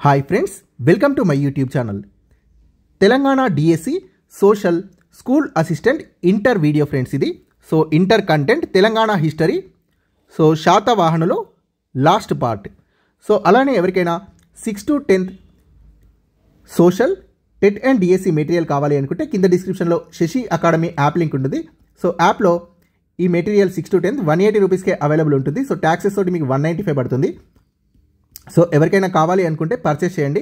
Hi friends, welcome to my YouTube channel. Telangana DSC social school assistant inter video friends ఇది. So inter content Telangana history, so శాతవాహనులు last part. So అలానే ఎవరికైనా 6th to 10th social TET and DSC material కావాలి అనుకుంటే కింద డిస్క్రిప్షన్లో Sashi academy app link ఉంటుంది. So యాప్లో ఈ మెటీరియల్ 6th to 10th 180 రూపీస్కే అవైలబుల్ ఉంటుంది. సో ట్యాక్సెస్ తోటి మీకు 195 పడుతుంది. సో ఎవరికైనా కావాలి అనుకుంటే పర్చేస్ చేయండి.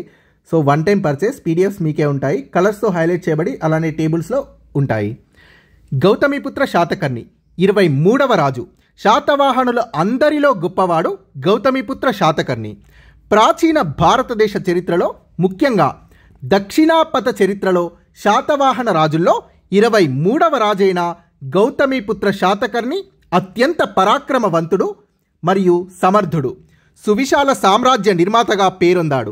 So one time purchase, PDFs మీకే ఉంటాయి, కలర్స్తో హైలైట్ చేయబడి అలానే టేబుల్స్లో ఉంటాయి. గౌతమిపుత్ర శాతకర్ణి 23వ రాజు. శాతవాహనుల అందరిలో గొప్పవాడు గౌతమిపుత్ర శాతకర్ణి. ప్రాచీన భారతదేశ చరిత్రలో, ముఖ్యంగా దక్షిణాపథ చరిత్రలో శాతవాహన రాజుల్లో 23వ రాజైన గౌతమిపుత్ర శాతకర్ణి అత్యంత పరాక్రమవంతుడు మరియు సమర్థుడు, సువిశాల సామ్రాజ్య నిర్మాతగా పేరొందాడు.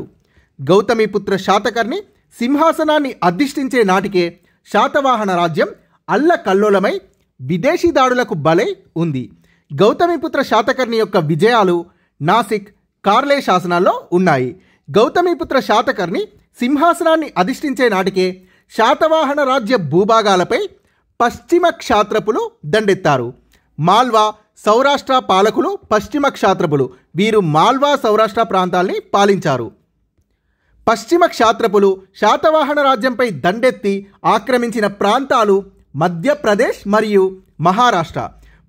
గౌతమిపుత్ర శాతకర్ణి సింహాసనాన్ని అధిష్ఠించే నాటికే శాతవాహన రాజ్యం అల్లకల్లోలమై విదేశీ దాడులకు బలై ఉంది. గౌతమిపుత్ర శాతకర్ణి యొక్క విజయాలు నాసిక్, కార్లే శాసనాల్లో ఉన్నాయి. గౌతమిపుత్ర శాతకర్ణి సింహాసనాన్ని అధిష్ఠించే నాటికే శాతవాహన రాజ్య భూభాగాలపై పశ్చిమ క్షాత్రపులు దండెత్తారు. మాల్వా, సౌరాష్ట్ర పాలకులు పశ్చిమ క్షాత్రపులు, వీరు మాల్వా సౌరాష్ట్ర ప్రాంతాల్ని పాలించారు. పశ్చిమ క్షాత్రపులు శాతవాహన రాజ్యంపై దండెత్తి ఆక్రమించిన ప్రాంతాలు మధ్యప్రదేశ్ మరియు మహారాష్ట్ర.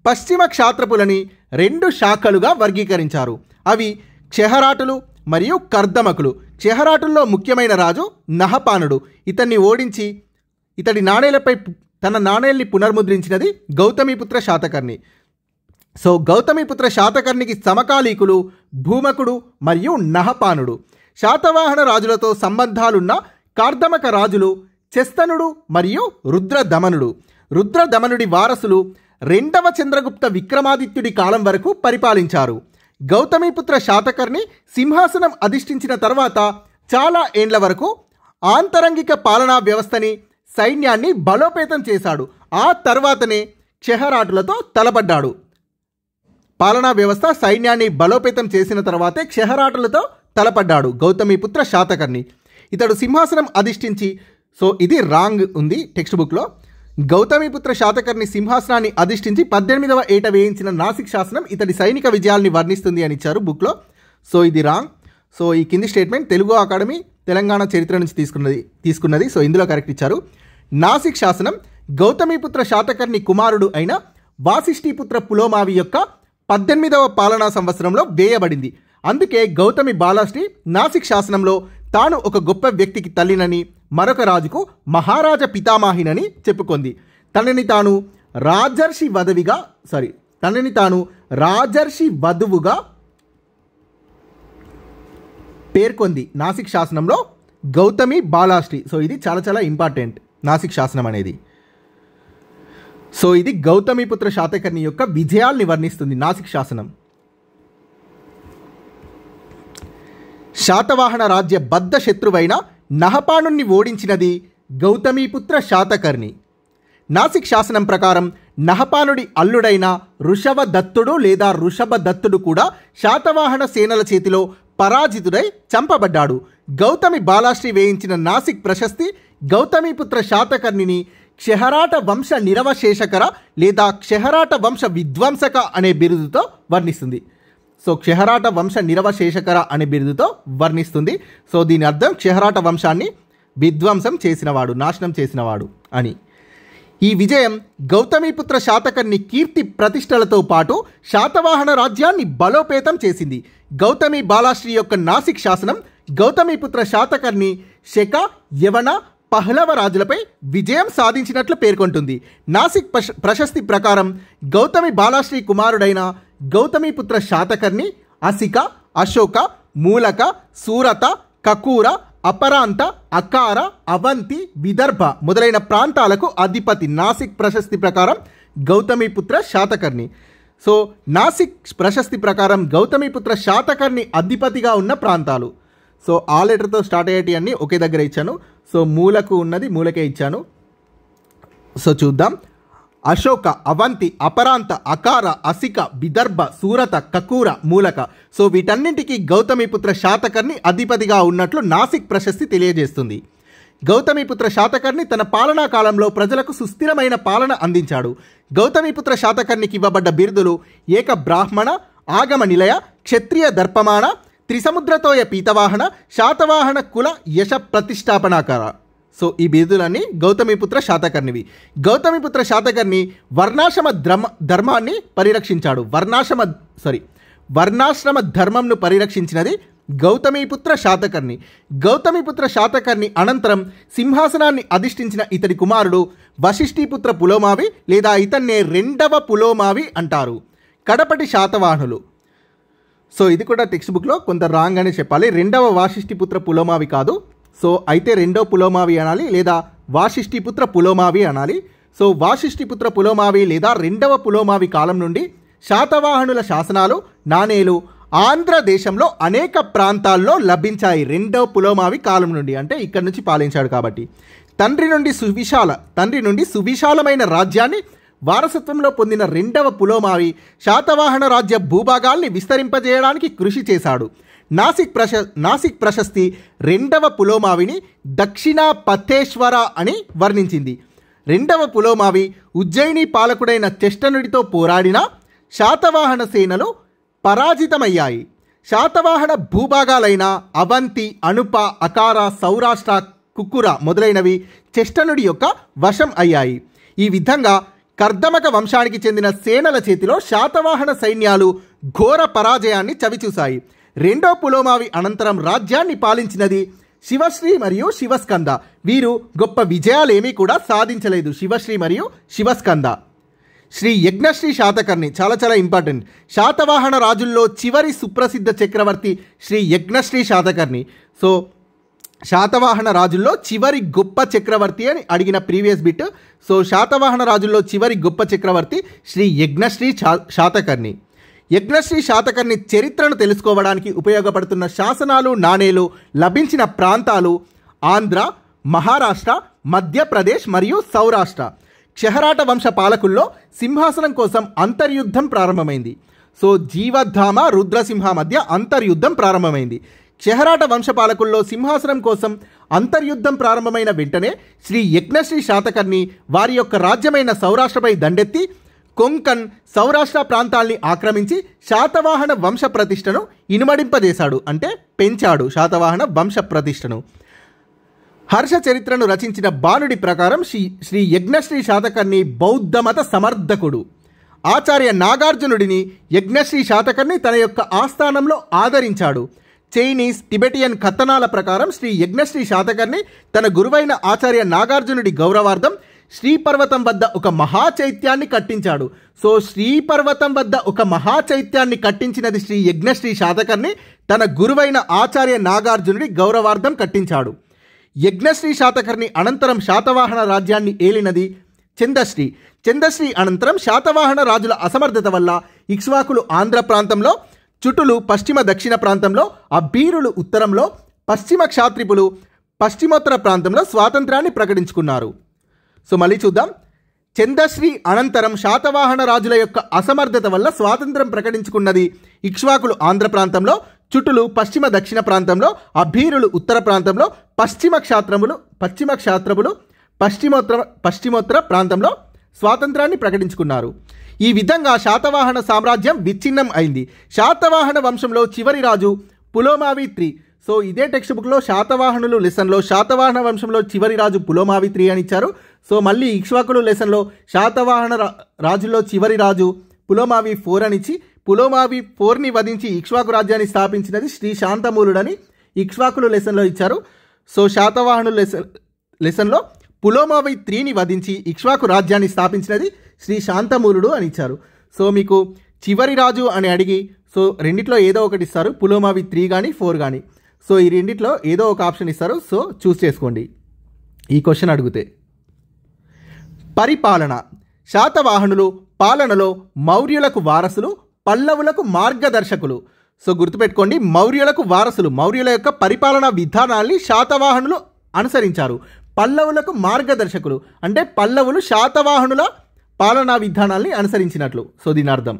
పశ్చిమ క్షాత్రపులని 2 శాఖలుగా వర్గీకరించారు. అవి క్షహరాటులు మరియు కర్దమకులు. క్షహరాటుల్లో ముఖ్యమైన రాజు నహపానుడు. ఇతన్ని ఓడించి ఇతడి నాణేలపై తన నాణేల్ని పునర్ముద్రించినది గౌతమిపుత్ర శాతకర్ణి. సో గౌతమిపుత్ర శాతకర్ణికి సమకాలీకులు భూమకుడు మరియు నహపానుడు. శాతవాహన రాజులతో సంబంధాలున్న కార్దమక రాజులు చెస్తనుడు మరియు రుద్రదమనుడు. రుద్రదమనుడి వారసులు 2వ చంద్రగుప్త విక్రమాదిత్యుడి కాలం వరకు పరిపాలించారు. గౌతమిపుత్ర శాతకర్ణి సింహాసనం అధిష్ఠించిన తర్వాత చాలా ఏండ్ల వరకు ఆంతరంగిక పాలనా వ్యవస్థని, సైన్యాన్ని బలోపేతం చేశాడు. ఆ తర్వాతనే క్షహరాటులతో తలపడ్డాడు. పాలనా వ్యవస్థ, సైన్యాన్ని బలోపేతం చేసిన తర్వాతే క్షహరాటులతో తలపడ్డాడు గౌతమిపుత్ర శాతకర్ణి. ఇతడు సింహాసనం అధిష్ఠించి, సో ఇది రాంగ్ ఉంది టెక్స్ట్ బుక్లో. గౌతమిపుత్ర శాతకర్ణి సింహాసనాన్ని అధిష్ఠించి 18వ ఏట వేయించిన నాసిక్ శాసనం ఇతడి సైనిక విజయాల్ని వర్ణిస్తుంది అని ఇచ్చారు బుక్లో. సో ఇది రాంగ్. సో ఈ కింది స్టేట్మెంట్ తెలుగు అకాడమీ తెలంగాణ చరిత్ర నుంచి తీసుకున్నది. సో ఇందులో కరెక్ట్ ఇచ్చారు. నాసిక్ శాసనం గౌతమిపుత్ర శాతకర్ణి కుమారుడు అయిన వాసిష్ఠీపుత్ర పులోమావి యొక్క 18వ పాలనా సంవత్సరంలో వేయబడింది. అందుకే గౌతమి బాలాశ్రీ నాసిక్ శాసనంలో తాను ఒక గొప్ప వ్యక్తికి తల్లినని, మరొక రాజుకు మహారాజ పితామహినని చెప్పుకుంది. తనని తాను రాజర్షి వధువుగా పేర్కొంది నాసిక్ శాసనంలో గౌతమి బాలాశ్రీ. సో ఇది చాలా చాలా ఇంపార్టెంట్ నాసిక్ శాసనం అనేది. సో ఇది గౌతమిపుత్ర శాతకర్ణి యొక్క విజయాల్ని వర్ణిస్తుంది నాసిక్ శాసనం. శాతవాహన రాజ్య బద్ధ శత్రువైన నహపానుణ్ణి ఓడించినది గౌతమిపుత్ర శాతకర్ణి. నాసిక్ శాసనం ప్రకారం నహపానుడి అల్లుడైన ఋషభదత్తుడు లేదా ఋషభదత్తుడు కూడా శాతవాహన సేనల చేతిలో పరాజితుడై చంపబడ్డాడు. గౌతమి బాలాశ్రీ వేయించిన నాసిక్ ప్రశస్తి గౌతమిపుత్ర శాతకర్ణిని క్షహరాట వంశ నిరవశేషకర లేదా క్షహరాట వంశ విధ్వంసక అనే బిరుదుతో వర్ణిస్తుంది. సో క్షహరాట వంశ నిరవశేషకర అనే బిరుదుతో వర్ణిస్తుంది. సో దీని అర్థం క్షహరాట వంశాన్ని విధ్వంసం చేసినవాడు, నాశనం చేసినవాడు అని. ఈ విజయం గౌతమిపుత్ర శాతకర్ణి కీర్తి ప్రతిష్టలతో పాటు శాతవాహన రాజ్యాన్ని బలోపేతం చేసింది. గౌతమి బాలాశ్రీ యొక్క నాసిక్ శాసనం గౌతమిపుత్ర శాతకర్ణి శక, యవన, పహ్లవ రాజులపై విజయం సాధించినట్లు పేర్కొంటుంది. నాసిక్ ప్రశస్తి ప్రకారం గౌతమి బాలాశ్రీ కుమారుడైన గౌతమిపుత్ర శాతకర్ణి అసిక, అశోక, మూలక, సూరత, కకూర, అపరాంత, అకార, అవంతి, విదర్భ మొదలైన ప్రాంతాలకు అధిపతి. నాసిక్ ప్రశస్తి ప్రకారం గౌతమిపుత్ర శాతకర్ణి. సో నాసిక్ ప్రశస్తి ప్రకారం గౌతమిపుత్ర శాతకర్ణి అధిపతిగా ఉన్న ప్రాంతాలు. సో ఆ లెటర్తో స్టార్ట్ అయ్యేటి అన్నీ ఒకే దగ్గర ఇచ్చాను. సో మూలకు ఉన్నది మూలకే ఇచ్చాను. సో చూద్దాం. అశోక, అవంతి, అపరాంత, అకార, అసిక, విదర్భ, సూరత, కకూర, మూలక. సో వీటన్నింటికీ గౌతమిపుత్ర శాతకర్ణి అధిపతిగా ఉన్నట్లు నాసిక్ ప్రశస్తి తెలియజేస్తుంది. గౌతమిపుత్ర శాతకర్ణి తన పాలనా కాలంలో ప్రజలకు సుస్థిరమైన పాలన అందించాడు. గౌతమిపుత్ర శాతకర్ణికి ఇవ్వబడ్డ బిరుదులు ఏక బ్రాహ్మణ, ఆగమ నిలయ, క్షత్రియ దర్పమాణ, త్రిసముద్రతోయ పీతవాహన, శాతవాహన కుల యశ ప్రతిష్టాపనాకర. సో ఈ బిరుదులన్నీ గౌతమిపుత్ర శాతకర్ణివి. గౌతమిపుత్ర శాతకర్ణి వర్ణాశ్రమ ధర్మాన్ని పరిరక్షించాడు. వర్ణాశ్రమ ధర్మంను పరిరక్షించినది గౌతమిపుత్ర శాతకర్ణి. గౌతమిపుత్ర శాతకర్ణి అనంతరం సింహాసనాన్ని అధిష్ఠించిన ఇతడి కుమారుడు వశిష్ఠీపుత్ర పులోమావి, లేదా ఇతన్నే రెండవ పులోమావి అంటారు. కడపటి శాతవాహనులు. సో ఇది కూడా టెక్స్ట్ బుక్లో కొంత రాంగ్ అనే చెప్పాలి. రెండవ వాశిష్ఠిపుత్ర పులోమావి కాదు. సో అయితే రెండో పులోమావి అనాలి, లేదా వాశిష్ఠిపుత్ర పులోమావి అనాలి. సో వాశిష్ఠిపుత్ర పులోమావి లేదా రెండవ పులోమావి కాలం నుండి శాతవాహనుల శాసనాలు, నాణేలు ఆంధ్రదేశంలో అనేక ప్రాంతాల్లో లభించాయి. రెండవ పులోమావి కాలం నుండి, అంటే ఇక్కడి నుంచి పాలించాడు కాబట్టి. తండ్రి నుండి సువిశాలమైన రాజ్యాన్ని వారసత్వంలో పొందిన రెండవ పులోమావి శాతవాహన రాజ్య భూభాగాల్ని విస్తరింపజేయడానికి కృషి చేశాడు. నాసిక్ ప్రశస్తి రెండవ పులోమావిని దక్షిణా పథేశ్వర అని వర్ణించింది. రెండవ పులోమావి ఉజ్జయిని పాలకుడైన చెష్టనుడితో పోరాడిన శాతవాహన సేనలు పరాజితమయ్యాయి. శాతవాహన భూభాగాలైన అవంతి, అనుప, అకార, సౌరాష్ట్ర, కుక్కుర మొదలైనవి చెష్టనుడి యొక్క వశం అయ్యాయి. ఈ విధంగా కర్దమక వంశానికి చెందిన సేనల చేతిలో శాతవాహన సైన్యాలు ఘోర పరాజయాన్ని చవిచూశాయి. రెండో పులోమావి అనంతరం రాజ్యాన్ని పాలించినది శివశ్రీ మరియు శివస్కంద. వీరు గొప్ప విజయాలేమీ కూడా సాధించలేదు. శివశ్రీ మరియు శివస్కంద. శ్రీ యజ్ఞశ్రీ శాతకర్ణి చాలా చాలా ఇంపార్టెంట్. శాతవాహన రాజుల్లో చివరి సుప్రసిద్ధ చక్రవర్తి శ్రీ యజ్ఞశ్రీ శాతకర్ణి. సో శాతవాహన రాజుల్లో చివరి గొప్ప చక్రవర్తి అని అడిగిన ప్రీవియస్ బిట్. సో శాతవాహన రాజుల్లో చివరి గొప్ప చక్రవర్తి శ్రీ యజ్ఞశ్రీ శాతకర్ణి. యజ్ఞశ్రీ శాతకర్ణి చరిత్రను తెలుసుకోవడానికి ఉపయోగపడుతున్న శాసనాలు, నాణేలు లభించిన ప్రాంతాలు ఆంధ్ర, మహారాష్ట్ర, మధ్యప్రదేశ్ మరియు సౌరాష్ట్ర. క్షహరాట వంశ పాలకుల్లో సింహాసనం కోసం అంతర్యుద్ధం ప్రారంభమైంది. సో జీవధామ, రుద్రసింహ మధ్య అంతర్యుద్ధం ప్రారంభమైంది. క్షహరాట వంశపాలకుల్లో సింహాసనం కోసం అంతర్యుద్ధం ప్రారంభమైన వెంటనే శ్రీ యజ్ఞశ్రీ శాతకర్ణి వారి యొక్క రాజ్యమైన సౌరాష్ట్రపై దండెత్తి కొంకన్, సౌరాష్ట్ర ప్రాంతాల్ని ఆక్రమించి శాతవాహన వంశ ప్రతిష్టను ఇనుమడింపజేశాడు, అంటే పెంచాడు శాతవాహన వంశ ప్రతిష్టను. హర్ష చరిత్రను రచించిన బాణుడి ప్రకారం శ్రీ యజ్ఞశ్రీ శాతకర్ణి బౌద్ధమత సమర్థకుడు. ఆచార్య నాగార్జునుడిని యజ్ఞశ్రీ శాతకర్ణి తన యొక్క ఆస్థానంలో ఆదరించాడు. చైనీస్, టిబెటియన్ కథనాల ప్రకారం శ్రీ యజ్ఞశ్రీ శాతకర్ణి తన గురువైన ఆచార్య నాగార్జునుడి గౌరవార్థం శ్రీపర్వతం వద్ద ఒక మహాచైత్యాన్ని కట్టించాడు. సో శ్రీపర్వతం వద్ద ఒక మహాచైత్యాన్ని కట్టించినది శ్రీ యజ్ఞశ్రీ శాతకర్ణి తన గురువైన ఆచార్య నాగార్జునుడి గౌరవార్థం కట్టించాడు. యజ్ఞశ్రీ శాతకర్ణి అనంతరం శాతవాహన రాజ్యాన్ని ఏలినది చందశ్రీ. చందశ్రీ అనంతరం శాతవాహన రాజుల అసమర్థత వల్ల ఇక్ష్వాకులు ఆంధ్ర ప్రాంతంలో, చుటులు పశ్చిమ దక్షిణ ప్రాంతంలో, అబ్బీరులు ఉత్తరంలో, పశ్చిమ క్షాత్రిపులు పశ్చిమోత్తర ప్రాంతంలో స్వాతంత్రాన్ని ప్రకటించుకున్నారు. సో మళ్ళీ చూద్దాం. చందశ్రీ అనంతరం శాతవాహన రాజుల యొక్క అసమర్థత వల్ల స్వాతంత్రం ప్రకటించుకున్నది ఇక్ష్వాకులు ఆంధ్ర ప్రాంతంలో, చుటులు పశ్చిమ దక్షిణ ప్రాంతంలో, అబ్బీరులు ఉత్తర ప్రాంతంలో, పశ్చిమ క్షాత్రపులు పశ్చిమోత్తర ప్రాంతంలో స్వాతంత్రాన్ని ప్రకటించుకున్నారు. ఈ విధంగా శాతవాహన సామ్రాజ్యం విచ్ఛిన్నం అయింది. శాతవాహన వంశంలో చివరి రాజు పులోమావి III. సో ఇదే టెక్స్ట్ బుక్లో శాతవాహనులు లెసన్లో శాతవాహన వంశంలో చివరి రాజు పులోమావి III అని ఇచ్చారు. సో మళ్ళీ ఇక్ష్వాకులు లెసన్లో శాతవాహన రాజుల్లో చివరి రాజు పులోమావి IV అని ఇచ్చి, పులోమావి IVని వధించి ఇక్ష్వాకు రాజ్యాన్ని స్థాపించినది శ్రీ శాంతమూలుడని ఇక్ష్వాకులు లెసన్లో ఇచ్చారు. సో శాతవాహనుల లెసన్లో పులోమావి IIIని వధించి ఇక్ష్వాకు రాజ్యాన్ని స్థాపించినది శ్రీ శాంతమూలుడు అని ఇచ్చారు. సో మీకు చివరి రాజు అని అడిగి సో రెండిట్లో ఏదో ఒకటి ఇస్తారు, పులోమావి III కానీ IV కానీ. సో ఈ రెండిట్లో ఏదో ఒక ఆప్షన్ ఇస్తారు. సో చూస్ చేసుకోండి ఈ క్వశ్చన్ అడిగితే. పరిపాలన. శాతవాహనులు పాలనలో మౌర్యులకు వారసులు, పల్లవులకు మార్గదర్శకులు. సో గుర్తుపెట్టుకోండి, మౌర్యులకు వారసులు. మౌర్యుల యొక్క పరిపాలనా విధానాల్ని శాతవాహనులు అనుసరించారు. పల్లవులకు మార్గదర్శకులు అంటే పల్లవులు శాతవాహనుల పాలనా విధానాల్ని అనుసరించినట్లు. సో దీని అర్థం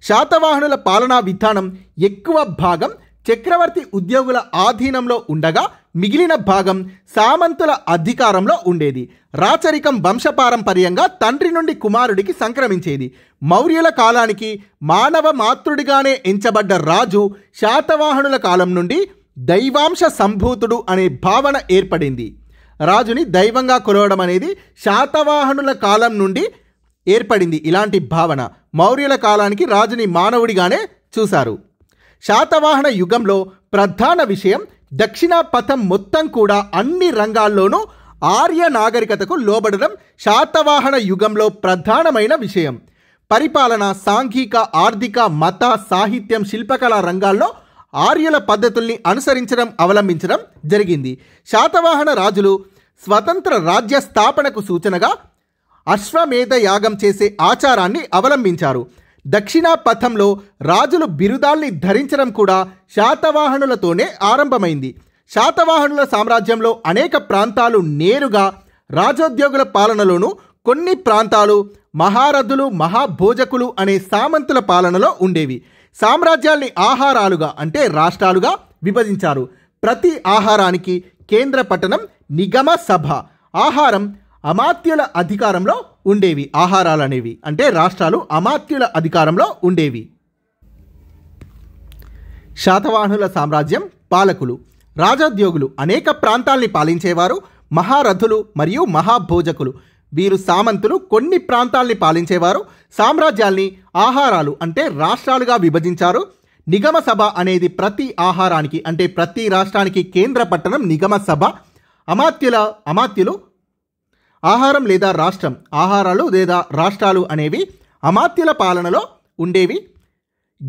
శాతవాహనుల పాలనా విధానం ఎక్కువ భాగం చక్రవర్తి ఉద్యోగుల ఆధీనంలో ఉండగా మిగిలిన భాగం సామంతుల అధికారంలో ఉండేది. రాచరికం వంశపారంపర్యంగా తండ్రి నుండి కుమారుడికి సంక్రమించేది. మౌర్యుల కాలానికి మానవ మాతృడిగానే ఎంచబడ్డ రాజు శాతవాహనుల కాలం నుండి దైవాంశ సంభూతుడు అనే భావన ఏర్పడింది. రాజుని దైవంగా కొలవడం అనేది శాతవాహనుల కాలం నుండి ఏర్పడింది. ఇలాంటి భావన మౌర్యుల కాలానికి రాజుని మానవుడిగానే చూశారు. శాతవాహన యుగంలో ప్రధాన విషయం దక్షిణ పథం మొత్తం కూడా అన్ని రంగాల్లోనూ ఆర్య నాగరికతకు లోబడడం శాతవాహన యుగంలో ప్రధానమైన విషయం. పరిపాలన, సాంఘిక, ఆర్థిక, మత, సాహిత్యం, శిల్పకళా రంగాల్లో ఆర్యుల పద్ధతుల్ని అవలంబించడం జరిగింది. శాతవాహన రాజులు స్వతంత్ర రాజ్య స్థాపనకు సూచనగా అశ్వమేధ యాగం చేసే ఆచారాన్ని అవలంబించారు. దక్షిణ పథంలో రాజులు బిరుదాల్ని ధరించడం కూడా శాతవాహనులతోనే ఆరంభమైంది. శాతవాహనుల సామ్రాజ్యంలో అనేక ప్రాంతాలు నేరుగా రాజోద్యోగుల పాలనలోను, కొన్ని ప్రాంతాలు మహారథులు, మహాభోజకులు అనే సామంతుల పాలనలో ఉండేవి. సామ్రాజ్యాల్ని ఆహారాలుగా అంటే రాష్ట్రాలుగా విభజించారు. ప్రతి ఆహారానికి కేంద్ర పట్టణం నిగమ సభ. ఆహారం అమాత్యుల అధికారంలో ఉండేవి. ఆహారాలు అనేవి అంటే రాష్ట్రాలు అమాత్యుల అధికారంలో ఉండేవి. శాతవాహనుల సామ్రాజ్యం పాలకులు, రాజోద్యోగులు అనేక ప్రాంతాల్ని పాలించేవారు. మహారథులు మరియు మహాభోజకులు వీరు సామంతులు కొన్ని ప్రాంతాల్ని పాలించేవారు. సామ్రాజ్యాల్ని ఆహారాలు అంటే రాష్ట్రాలుగా విభజించారు. నిగమ సభ అనేది ప్రతి ఆహారానికి అంటే ప్రతి రాష్ట్రానికి కేంద్ర పట్టణం నిగమ సభ. అమాత్యులు ఆహారం లేదా రాష్ట్రం, ఆహారాలు లేదా రాష్ట్రాలు అనేవి అమాత్యుల పాలనలో ఉండేవి.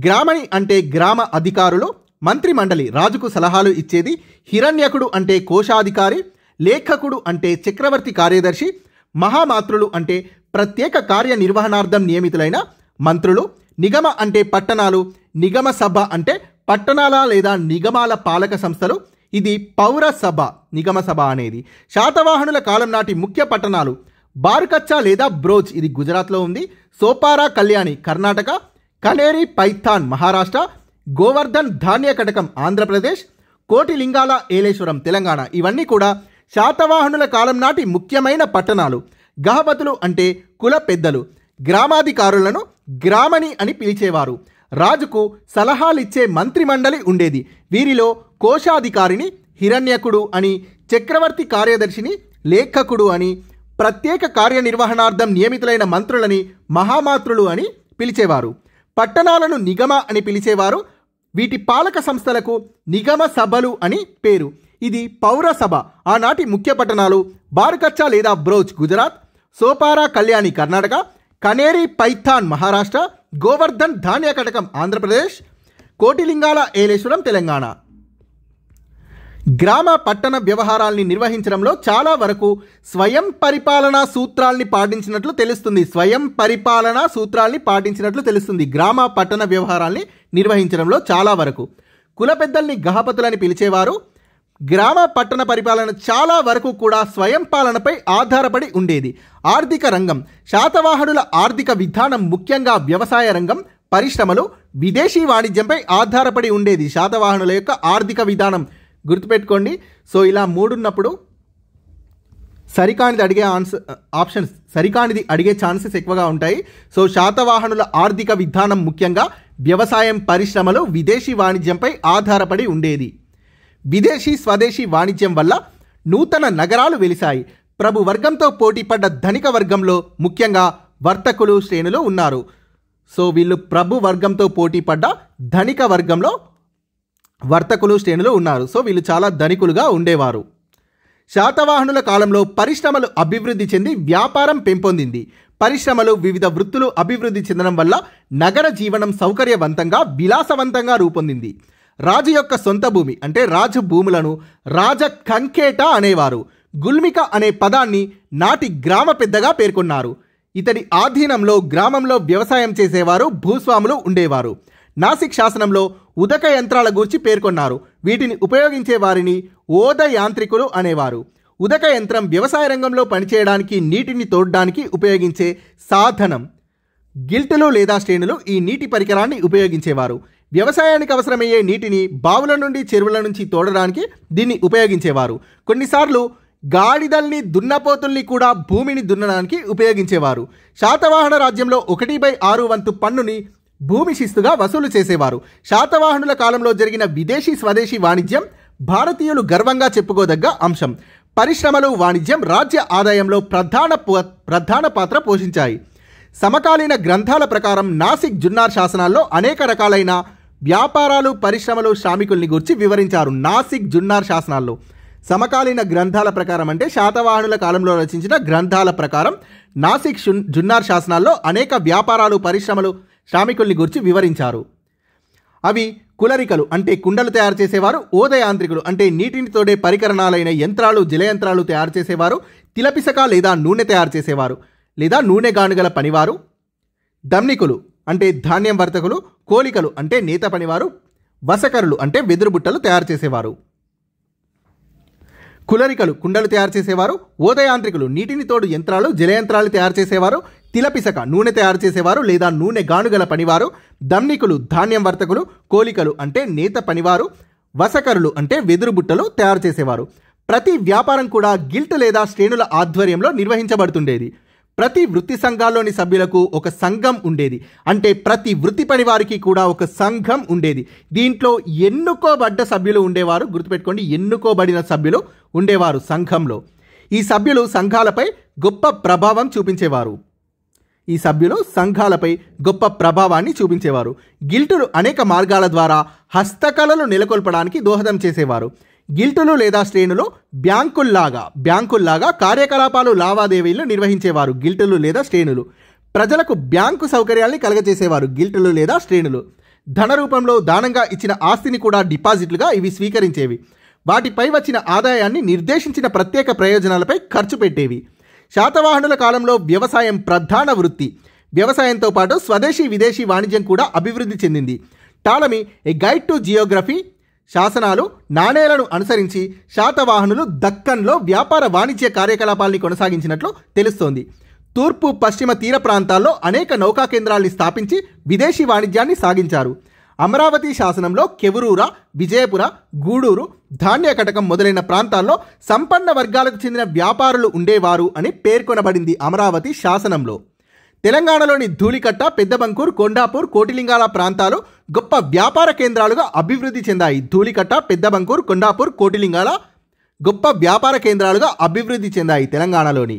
గ్రామణి అంటే గ్రామ అధికారులు. మంత్రిమండలి రాజుకు సలహాలు ఇచ్చేది. హిరణ్యకుడు అంటే కోశాధికారి. లేఖకుడు అంటే చక్రవర్తి కార్యదర్శి. మహామాతృలు అంటే ప్రత్యేక కార్యనిర్వహణార్థం నియమితులైన మంత్రులు. నిగమ అంటే పట్టణాలు. నిగమ సభ అంటే పట్టణాల లేదా నిగమాల పాలక సంస్థలు. ఇది పౌర సభ. నిగమ సభ అనేది శాతవాహనుల కాలం నాటి ముఖ్య పట్టణాలు బార్కచ్చా లేదా బ్రోచ్, ఇది గుజరాత్లో ఉంది. సోపారా కళ్యాణి కర్ణాటక. కనేరి పైథాన్ మహారాష్ట్ర. గోవర్ధన్ ధాన్య కటకం ఆంధ్రప్రదేశ్. కోటిలింగాల ఏలేశ్వరం తెలంగాణ. ఇవన్నీ కూడా శాతవాహనుల కాలం నాటి ముఖ్యమైన పట్టణాలు. గహపతులు అంటే కుల పెద్దలు. గ్రామాధికారులను గ్రామణి అని పిలిచేవారు. రాజుకు సలహాలిచ్చే మంత్రిమండలి ఉండేది. వీరిలో కోశాధికారిని హిరణ్యకుడు అని, చక్రవర్తి కార్యదర్శిని లేఖకుడు అని, ప్రత్యేక కార్యనిర్వహణార్థం నియమితులైన మంత్రులని మహామాతృలు అని పిలిచేవారు. పట్టణాలను నిగమ అని పిలిచేవారు. వీటి పాలక సంస్థలకు నిగమ సభలు అని పేరు. ఇది పౌర సభ. ఆనాటి ముఖ్య పట్టణాలు బార్కచ్చా లేదా బ్రోచ్ గుజరాత్. సోపారా కళ్యాణి కర్ణాటక. కనేరి పైథాన్ మహారాష్ట్ర. గోవర్ధన్ ధాన్య కటకం ఆంధ్రప్రదేశ్. కోటిలింగాల ఏలేశ్వరం తెలంగాణ. గ్రామ పట్టణ వ్యవహారాల్ని నిర్వహించడంలో చాలా వరకు స్వయం పరిపాలనా సూత్రాల్ని పాటించినట్లు తెలుస్తుంది. గ్రామ పట్టణ వ్యవహారాల్ని నిర్వహించడంలో చాలా వరకు కుల పెద్దల్ని గహపతులని పిలిచేవారు. గ్రామ పట్టణ పరిపాలన చాలా వరకు కూడా స్వయం పాలనపై ఆధారపడి ఉండేది. ఆర్థిక రంగం శాతవాహనుల ఆర్థిక విధానం ముఖ్యంగా వ్యవసాయ రంగం, పరిశ్రమలు, విదేశీ వాణిజ్యంపై ఆధారపడి ఉండేది. శాతవాహనుల యొక్క ఆర్థిక విధానం గుర్తుపెట్టుకోండి. సో ఇలా మూడున్నప్పుడు సరికానిది అడిగే ఛాన్సెస్ ఎక్కువగా ఉంటాయి. సో శాతవాహనుల ఆర్థిక విధానం ముఖ్యంగా వ్యవసాయం, పరిశ్రమలు, విదేశీ వాణిజ్యంపై ఆధారపడి ఉండేది. విదేశీ స్వదేశీ వాణిజ్యం వల్ల నూతన నగరాలు వెలిశాయి. ప్రభు వర్గంతో పోటీపడ్డ ధనిక వర్గంలో ముఖ్యంగా వర్తకులు శ్రేణులు ఉన్నారు. సో వీళ్ళు ప్రభు వర్గంతో పోటీపడ్డ ధనిక వర్గంలో వర్తకులు శ్రేణులు ఉన్నారు. సో వీళ్ళు చాలా ధనికులుగా ఉండేవారు. శాతవాహనుల కాలంలో పరిశ్రమలు అభివృద్ధి చెంది వ్యాపారం పెంపొందింది. పరిశ్రమలు, వివిధ వృత్తులు అభివృద్ధి చెందడం వల్ల నగర జీవనం సౌకర్యవంతంగా, విలాసవంతంగా రూపొందింది. రాజు యొక్క సొంత భూమి అంటే రాజు భూములను రాజ కంకేట అనేవారు. గుల్మిక అనే పదాన్ని నాటి గ్రామ పెద్దగా పేర్కొన్నారు. ఇతడి ఆధీనంలో గ్రామంలో వ్యవసాయం చేసేవారు, భూస్వాములు ఉండేవారు. నాసిక్ శాసనంలో ఉదక యంత్రాల గురించి పేర్కొన్నారు. వీటిని ఉపయోగించే వారిని ఓద యాంత్రికులు అనేవారు. ఉదక యంత్రం వ్యవసాయ రంగంలో పనిచేయడానికి నీటిని తోడడానికి ఉపయోగించే సాధనం. గిల్టులు లేదా శ్రేణులు ఈ నీటి పరికరాన్ని ఉపయోగించేవారు. వ్యవసాయానికి అవసరమయ్యే నీటిని బావుల నుండి చెరువుల నుంచి తోడడానికి దీన్ని ఉపయోగించేవారు. కొన్నిసార్లు గాడిదల్ని దున్నపోతుల్ని కూడా భూమిని దున్నడానికి ఉపయోగించేవారు. శాతవాహన రాజ్యంలో 1/6 వంతు పన్నుని భూమి శిస్తుగా వసూలు చేసేవారు. శాతవాహనుల కాలంలో జరిగిన విదేశీ స్వదేశీ వాణిజ్యం భారతీయులు గర్వంగా చెప్పుకోదగ్గ అంశం. పరిశ్రమలు, వాణిజ్యం రాజ్య ఆదాయంలో ప్రధాన పాత్ర పోషించాయి. సమకాలీన గ్రంథాల ప్రకారం నాసిక్ జున్నార్ శాసనాల్లో అనేక రకాలైన వ్యాపారాలు, పరిశ్రమలు, శ్రామికుల్ని గురించి వివరించారు. నాసిక్ జున్నార్ శాసనాల్లో సమకాలీన గ్రంథాల ప్రకారం అంటే శాతవాహనుల కాలంలో రచించిన గ్రంథాల ప్రకారం నాసిక్ జున్నార్ శాసనాల్లో అనేక వ్యాపారాలు, పరిశ్రమలు, శ్రామికుల్ని గురించి వివరించారు. అవి కులరికలు అంటే కుండలు తయారు చేసేవారు, ఓదయాంత్రికులు అంటే నీటిని తోడే పరికరణాలైన యంత్రాలు, జలయంత్రాలు తయారు చేసేవారు, తిలపిసక లేదా నూనె తయారు చేసేవారు లేదా నూనె గానుగల పనివారు, దమ్నికులు అంటే ధాన్యం వర్తకులు, కోలికలు అంటే నేత పనివారు, వసకరులు అంటే వెదురు బుట్టలు తయారు చేసేవారు. కులరికలు కుండలు తయారు చేసేవారు, ఓదయాంత్రికులు నీటిని తోడు యంత్రాలు, జలయంత్రాలు తయారు చేసేవారు, తిలపిసక నూనె తయారు చేసేవారు లేదా నూనె గానుగల పనివారు, దమ్నికులు ధాన్యం వర్తకులు, కోలికలు అంటే నేత పనివారు, వసకరులు అంటే వెదురు బుట్టలు తయారు చేసేవారు. ప్రతి వ్యాపారం కూడా గిల్ట్ లేదా శ్రేణుల ఆధ్వర్యంలో నిర్వహించబడుతుండేది. ప్రతి వృత్తి సంఘాల్లోని సభ్యులకు ఒక సంఘం ఉండేది. అంటే ప్రతి వృత్తి పని వారికి కూడా ఒక సంఘం ఉండేది. దీంట్లో ఎన్నుకోబడ్డ సభ్యులు ఉండేవారు. గుర్తుపెట్టుకోండి, ఎన్నుకోబడిన సభ్యులు ఉండేవారు సంఘంలో. ఈ సభ్యులు సంఘాలపై గొప్ప ప్రభావం చూపించేవారు. గొప్ప ప్రభావాన్ని చూపించేవారు. గిల్టులు అనేక మార్గాల ద్వారా హస్తకళలు నెలకొల్పడానికి దోహదం చేసేవారు. గిల్టులు లేదా శ్రేణులు బ్యాంకుల్లాగా కార్యకలాపాలు, లావాదేవీలు నిర్వహించేవారు. గిల్టులు లేదా శ్రేణులు ప్రజలకు బ్యాంకు సౌకర్యాల్ని కలగజేసేవారు. గిల్టులు లేదా శ్రేణులు ధన రూపంలో దానంగా ఇచ్చిన ఆస్తిని కూడా డిపాజిట్లుగా ఇవి స్వీకరించేవి. వాటిపై వచ్చిన ఆదాయాన్ని నిర్దేశించిన ప్రత్యేక ప్రయోజనాలపై ఖర్చు పెట్టేవి. శాతవాహనుల కాలంలో వ్యవసాయం ప్రధాన వృత్తి. వ్యవసాయంతో పాటు స్వదేశీ, విదేశీ వాణిజ్యం కూడా అభివృద్ధి చెందింది. Ptolemy A guide to Geography శాసనాలు, నాణేలను అనుసరించి శాతవాహనులు దక్కన్లో వ్యాపార, వాణిజ్య కార్యకలాపాల్ని కొనసాగించినట్లు తెలుస్తోంది. తూర్పు, పశ్చిమ తీర ప్రాంతాల్లో అనేక నౌకా కేంద్రాల్ని స్థాపించి విదేశీ వాణిజ్యాన్ని సాగించారు. అమరావతి శాసనంలో కెవరూర, విజయపుర, గూడూరు, ధాన్య కటకం మొదలైన ప్రాంతాల్లో సంపన్న వర్గాలకు చెందిన వ్యాపారులు ఉండేవారు అని పేర్కొనబడింది అమరావతి శాసనంలో. తెలంగాణలోని ధూళికట్ట, పెద్దబంకూర్, కొండాపూర్, కోటిలింగాల ప్రాంతాలు గొప్ప వ్యాపార కేంద్రాలుగా అభివృద్ధి చెందాయి. ధూళికట్ట, పెద్దబంకూర్, కొండాపూర్, కోటిలింగాల గొప్ప వ్యాపార కేంద్రాలుగా అభివృద్ధి చెందాయి తెలంగాణలోని.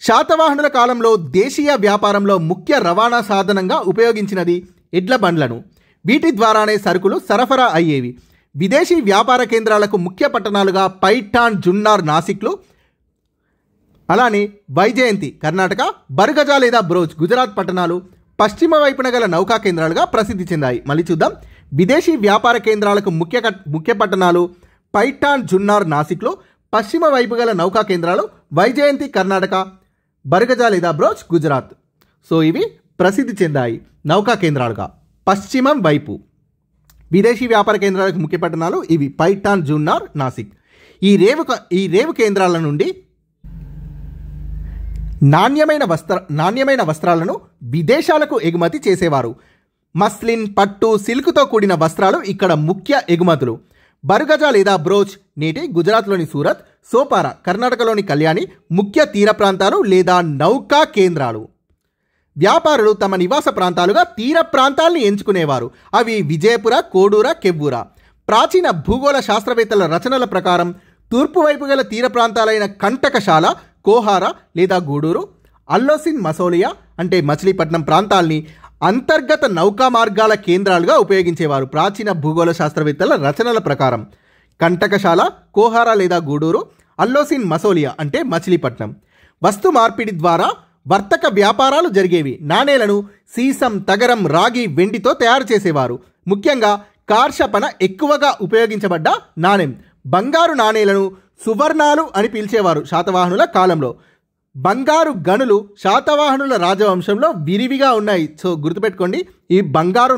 శాతవాహనుల కాలంలో దేశీయ వ్యాపారంలో ముఖ్య రవాణా సాధనంగా ఉపయోగించినది ఎడ్ల బండ్లను. వీటి ద్వారానే సరుకులు సరఫరా అయ్యేవి. విదేశీ వ్యాపార కేంద్రాలకు ముఖ్య పట్టణాలుగా పైఠాన్, జున్నార్, నాసిక్లు, అలానే వైజయంతి కర్ణాటక, బర్గజ లేదా బ్రోచ్ గుజరాత్ పట్టణాలు పశ్చిమ వైపున గల నౌకా కేంద్రాలుగా ప్రసిద్ధి చెందాయి. మళ్ళీ చూద్దాం. విదేశీ వ్యాపార కేంద్రాలకు ముఖ్య పట్టణాలు పైఠాన్, జున్నార్, నాసిక్లు, పశ్చిమ వైపు గల నౌకా కేంద్రాలు వైజయంతి కర్ణాటక, బర్గజ లేదా బ్రోచ్ గుజరాత్. సో ఇవి ప్రసిద్ధి చెందాయి నౌకా కేంద్రాలుగా. పశ్చిమం వైపు విదేశీ వ్యాపార కేంద్రాలకు ముఖ్య పట్టణాలు ఇవి పైఠాన్, జున్నార్, నాసిక్. ఈ రేవు కేంద్రాల నుండి నాణ్యమైన వస్త్రాలను విదేశాలకు ఎగుమతి చేసేవారు. మస్లిన్, పట్టు, సిల్క్తో కూడిన వస్త్రాలు ఇక్కడ ముఖ్య ఎగుమతులు. బర్గజ లేదా బ్రోచ్ నేటి గుజరాత్లోని సూరత్, సోపారా కర్ణాటకలోని కళ్యాణి ముఖ్య తీర ప్రాంతాలు లేదా నౌకా కేంద్రాలు. వ్యాపారులు తమ నివాస ప్రాంతాలుగా తీర ప్రాంతాల్ని ఎంచుకునేవారు. అవి విజయపుర, కోడూర, కెవ్వూర. ప్రాచీన భూగోళ శాస్త్రవేత్తల రచనల ప్రకారం తూర్పు వైపు గల తీర ప్రాంతాలైన కంటకశాల, కోహార లేదా గూడూరు, అల్లోసిన్, మసోలియా అంటే మచిలీపట్నం ప్రాంతాల్ని అంతర్గత నౌకా మార్గాల కేంద్రాలుగా ఉపయోగించేవారు. ప్రాచీన భూగోళ శాస్త్రవేత్తల రచనల ప్రకారం కంటకశాల, కోహార లేదా గూడూరు, అల్లోసిన్, మసోలియా అంటే మచిలీపట్నం. వస్తు మార్పిడి ద్వారా వర్తక వ్యాపారాలు జరిగేవి. నాణేలను సీసం, తగరం, రాగి, వెండితో తయారు చేసేవారు. ముఖ్యంగా కార్షపణ ఎక్కువగా ఉపయోగించబడ్డ నాణెం. బంగారు నాణేలను సువర్ణాలు అని పిలిచేవారు శాతవాహనుల కాలంలో. బంగారు గనులు శాతవాహనుల రాజవంశంలో విరివిగా ఉన్నాయి. సో గుర్తుపెట్టుకోండి, ఈ బంగారు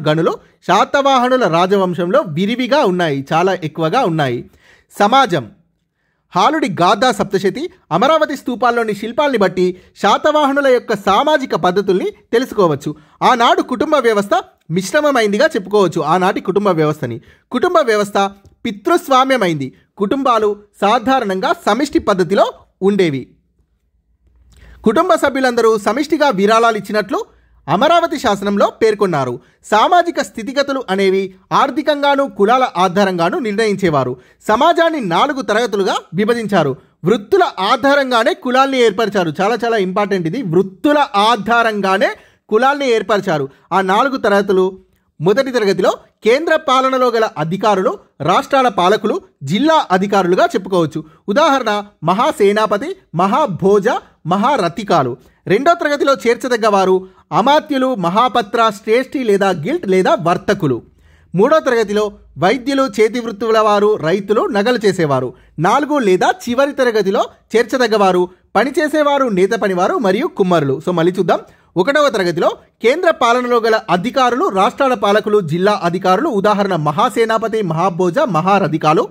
గనులు శాతవాహనుల రాజవంశంలో విరివిగా ఉన్నాయి, చాలా ఎక్కువగా ఉన్నాయి. సమాజం. హాలుడి గాథా సప్తశతి, అమరావతి స్తూపాల్లోని శిల్పాల్ని బట్టి శాతవాహనుల యొక్క సామాజిక పద్ధతుల్ని తెలుసుకోవచ్చు. ఆనాడు కుటుంబ వ్యవస్థ మిశ్రమమైందిగా చెప్పుకోవచ్చు. ఆనాటి కుటుంబ వ్యవస్థని కుటుంబ వ్యవస్థ పితృస్వామ్యమైంది. కుటుంబాలు సాధారణంగా సమిష్టి పద్ధతిలో ఉండేవి. కుటుంబ సభ్యులందరూ సమిష్టిగా విరాళాలు ఇచ్చినట్లు అమరావతి శాసనంలో పేర్కొన్నారు. సామాజిక స్థితిగతులు అనేవి ఆర్థికంగాను కులాల ఆధారంగాను నిర్ణయించేవారు. సమాజాన్ని 4 తరగతులుగా విభజించారు. వృత్తుల ఆధారంగానే కులాల్ని ఏర్పరిచారు. చాలా చాలా ఇంపార్టెంట్ ఇది. వృత్తుల ఆధారంగానే కులాల్ని ఏర్పరిచారు. ఆ 4 తరగతులు: మొదటి తరగతిలో కేంద్ర పాలనలో గల అధికారులు, రాష్ట్రాల పాలకులు, జిల్లా అధికారులుగా చెప్పుకోవచ్చు. ఉదాహరణ మహాసేనాపతి, మహాభోజ, మహారథికాలు. రెండో తరగతిలో చేర్చదగ్గ వారు అమాత్యులు, మహాపత్ర, శ్రేష్ఠి లేదా గిల్ట్ లేదా వర్తకులు. మూడో తరగతిలో వైద్యులు, చేతి వృత్తుల వారు, రైతులు, నగలు చేసేవారు. 4 లేదా చివరి తరగతిలో చేర్చదగ్గవారు పనిచేసేవారు, నేత పనివారు మరియు కుమ్మరులు. సో మళ్ళీ చూద్దాం. 1వ తరగతిలో కేంద్ర పాలనలో గల అధికారులు, రాష్ట్రాల పాలకులు, జిల్లా అధికారులు. ఉదాహరణ మహాసేనాపతి, మహాభోజ, మహారథికాలు.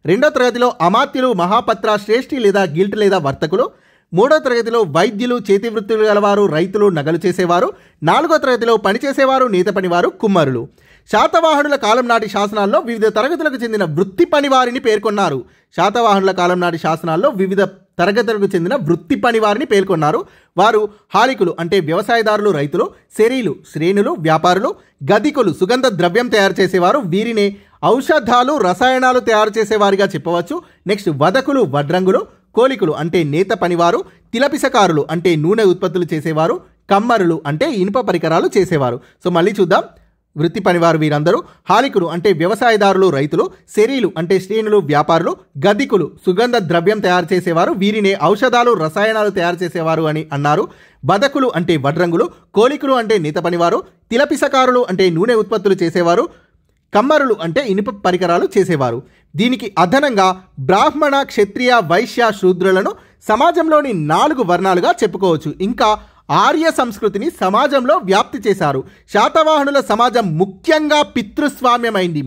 2వ తరగతిలో అమాత్యులు, మహాపత్ర, శ్రేష్ఠి లేదా గిల్ట్ లేదా వర్తకులు. 3వ తరగతిలో వైద్యులు, చేతి వృత్తులు గలవారు, రైతులు, నగలు చేసేవారు. 4వ తరగతిలో పనిచేసేవారు, నేత పనివారు, కుమ్మరులు. శాతవాహనుల కాలం నాటి శాసనాల్లో వివిధ తరగతులకు చెందిన వృత్తి పనివారిని పేర్కొన్నారు. శాతవాహనుల కాలం నాటి శాసనాల్లో వివిధ తరగతులకు చెందిన వృత్తి పనివారిని పేర్కొన్నారు. వారు హాలికులు అంటే వ్యవసాయదారులు, రైతులు. శరీలు, శ్రేణులు, వ్యాపారులు. గదికులు, సుగంధ ద్రవ్యం తయారు చేసేవారు. వీరినే ఔషధాలు, రసాయనాలు తయారు చేసేవారిగా చెప్పవచ్చు. నెక్స్ట్ వదకులు, వడ్రంగులు. కోలికులు అంటే నేత పనివారు. తిలపిసకారులు అంటే నూనె ఉత్పత్తులు చేసేవారు. కమ్మరులు అంటే ఇనుప పరికరాలు చేసేవారు. సో మళ్ళీ చూద్దాం. వృత్తి పనివారు వీరందరూ. హాలికులు అంటే వ్యవసాయదారులు, రైతులు. శరీలు అంటే శ్రేణులు, వ్యాపారులు. గదికులు సుగంధ ద్రవ్యం తయారు చేసేవారు. వీరినే ఔషధాలు, రసాయనాలు తయారు చేసేవారు అని అన్నారు. బదకులు అంటే వడ్రంగులు. కోలికులు అంటే నేత పనివారు. తిలపిసకారులు అంటే నూనె ఉత్పత్తులు చేసేవారు. కమ్మరులు అంటే ఇనుప పరికరాలు చేసేవారు. దీనికి అదనంగా బ్రాహ్మణ, క్షత్రియ, వైశ్య, శూద్రులను సమాజంలోని 4 వర్ణాలుగా చెప్పుకోవచ్చు. ఇంకా ఆర్య సంస్కృతిని సమాజంలో వ్యాప్తి చేశారు. శాతవాహనుల సమాజం ముఖ్యంగా పితృస్వామ్యమైంది.